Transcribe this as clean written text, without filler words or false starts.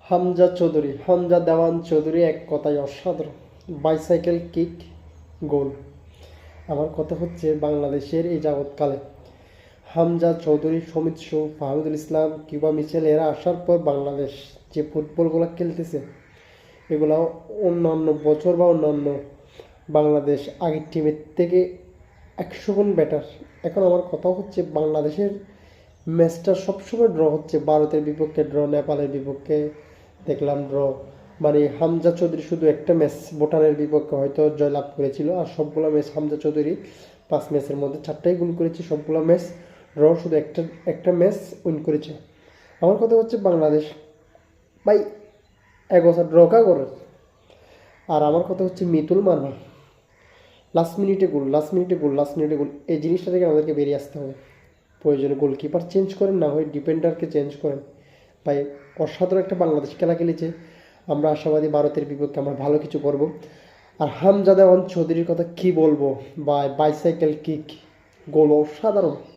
হামজা দেওয়ান চৌধুরী এক কথায় অসাধারণ। বাইসাইকেল কিক, গোল। আমার কথা হচ্ছে বাংলাদেশের এই যাবৎকালে হামজা চৌধুরী, সমিত শো, ফাহমিদুল ইসলাম, কিউবা মিচেল এরা আসার পর বাংলাদেশ যে ফুটবলগুলো খেলতেছে এগুলো অন্যান্য বছর বা অন্যান্য বাংলাদেশ আগের টিমের থেকে 100 গুণ বেটার। এখন আমার কথা হচ্ছে বাংলাদেশের ম্যাচটা সবসময় ড্র হচ্ছে। ভারতের বিপক্ষে ড্র, নেপালের বিপক্ষে দেখলাম ড্র। মানে হামজা চৌধুরী শুধু একটা ম্যাচ ভুটানের বিপক্ষে হয়তো জয়লাভ করেছিল, আর সবগুলো ম্যাচ হামজা চৌধুরী 5 ম্যাচের মধ্যে 4টাই গোল করেছে। সবগুলো ম্যাচ ড্র, শুধু একটা একটা ম্যাচ উইন করেছে। আমার কথা হচ্ছে বাংলাদেশ ভাই 1 বছর ড্র কা করে। আর আমার কথা হচ্ছে মিতুল মারমা লাস্ট মিনিটে গোল, এই জিনিসটা থেকে আমাদেরকে বেরিয়ে আসতে হবে। প্রয়োজনে গোলকিপার চেঞ্জ করেন, না হয় ডিফেন্ডারকে চেঞ্জ করেন। ভাই অসাধারণ একটা বাংলাদেশ খেলা খেলেছে। আমরা আশাবাদী ভারতের বিপক্ষে আমরা ভালো কিছু করব। আর হামজা দেওয়ান চৌধুরীর কথা কি বলবো, বা বাইসাইকেল কিক, গোল অসাধারণ।